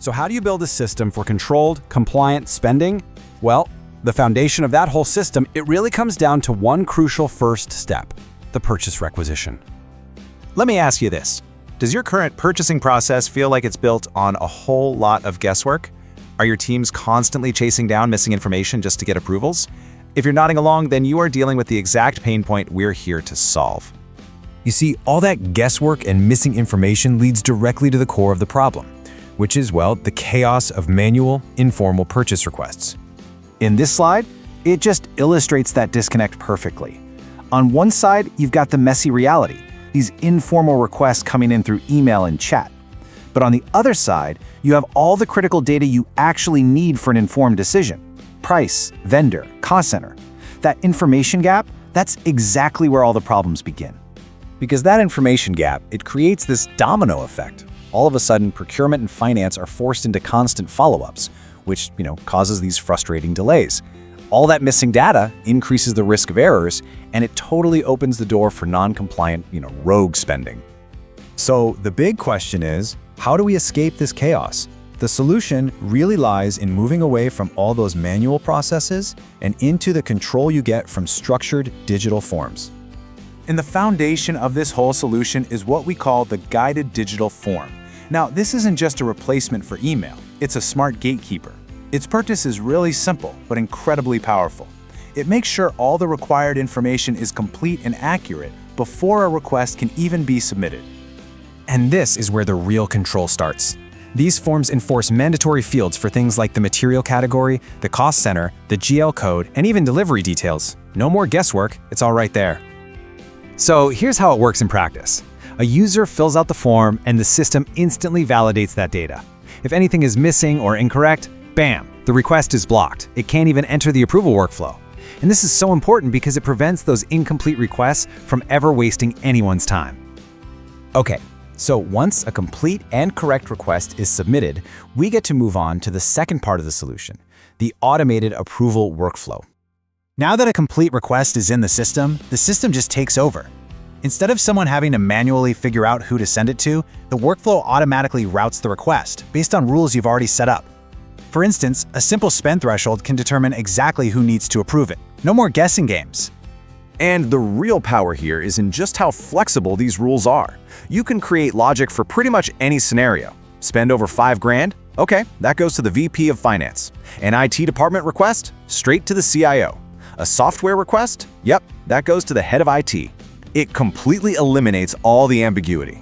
So how do you build a system for controlled, compliant spending? Well, the foundation of that whole system, it really comes down to one crucial first step, the purchase requisition. Let me ask you this. Does your current purchasing process feel like it's built on a whole lot of guesswork? Are your teams constantly chasing down missing information just to get approvals? If you're nodding along, then you are dealing with the exact pain point we're here to solve. You see, all that guesswork and missing information leads directly to the core of the problem, which is, well, the chaos of manual, informal purchase requests. In this slide, it just illustrates that disconnect perfectly. On one side, you've got the messy reality, these informal requests coming in through email and chat. But on the other side, you have all the critical data you actually need for an informed decision. Price, vendor, cost center. That information gap, that's exactly where all the problems begin. Because that information gap, it creates this domino effect. All of a sudden, procurement and finance are forced into constant follow-ups, which, causes these frustrating delays. All that missing data increases the risk of errors, and it totally opens the door for non-compliant, rogue spending. So the big question is, how do we escape this chaos? The solution really lies in moving away from all those manual processes and into the control you get from structured digital forms. And the foundation of this whole solution is what we call the guided digital form. Now, this isn't just a replacement for email, it's a smart gatekeeper. Its purpose is really simple, but incredibly powerful. It makes sure all the required information is complete and accurate before a request can even be submitted. And this is where the real control starts. These forms enforce mandatory fields for things like the material category, the cost center, the GL code, and even delivery details. No more guesswork, it's all right there. So here's how it works in practice. A user fills out the form and the system instantly validates that data. If anything is missing or incorrect, bam, the request is blocked. It can't even enter the approval workflow. And this is so important because it prevents those incomplete requests from ever wasting anyone's time. Okay, so once a complete and correct request is submitted, we get to move on to the second part of the solution, the automated approval workflow. Now that a complete request is in the system just takes over. Instead of someone having to manually figure out who to send it to, the workflow automatically routes the request based on rules you've already set up. For instance, a simple spend threshold can determine exactly who needs to approve it. No more guessing games. And the real power here is in just how flexible these rules are. You can create logic for pretty much any scenario. Spend over $5,000? Okay, that goes to the VP of Finance. An IT department request? Straight to the CIO. A software request? Yep, that goes to the head of IT. It completely eliminates all the ambiguity.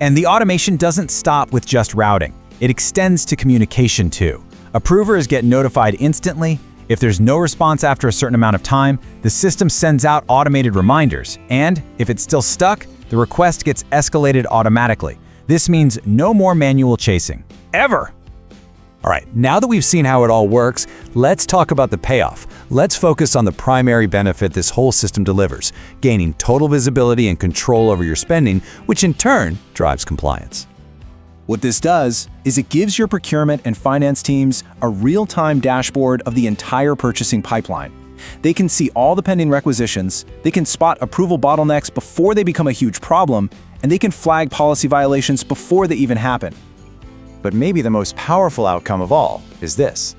And the automation doesn't stop with just routing. It extends to communication too. Approvers get notified instantly. If there's no response after a certain amount of time, the system sends out automated reminders. And if it's still stuck, the request gets escalated automatically. This means no more manual chasing. Ever! All right, now that we've seen how it all works, let's talk about the payoff. Let's focus on the primary benefit this whole system delivers, gaining total visibility and control over your spending, which in turn drives compliance. What this does is it gives your procurement and finance teams a real-time dashboard of the entire purchasing pipeline. They can see all the pending requisitions, they can spot approval bottlenecks before they become a huge problem, and they can flag policy violations before they even happen. But maybe the most powerful outcome of all is this.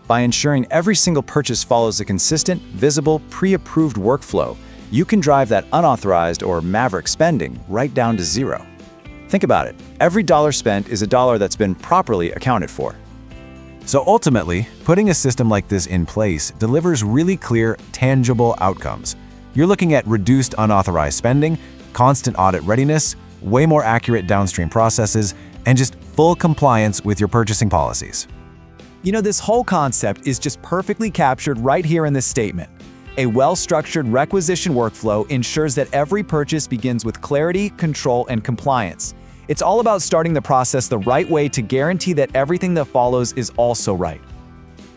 By ensuring every single purchase follows a consistent, visible, pre-approved workflow, you can drive that unauthorized or maverick spending right down to zero. Think about it. Every dollar spent is a dollar that's been properly accounted for. So ultimately, putting a system like this in place delivers really clear, tangible outcomes. You're looking at reduced unauthorized spending, constant audit readiness, way more accurate downstream processes, and just full compliance with your purchasing policies. This whole concept is just perfectly captured right here in this statement. A well-structured requisition workflow ensures that every purchase begins with clarity, control, and compliance. It's all about starting the process the right way to guarantee that everything that follows is also right.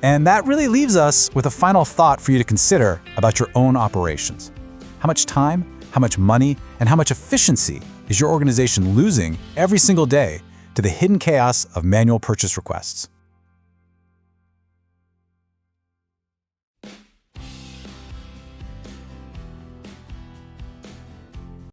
And that really leaves us with a final thought for you to consider about your own operations. How much time, how much money, and how much efficiency is your organization losing every single day to the hidden chaos of manual purchase requests?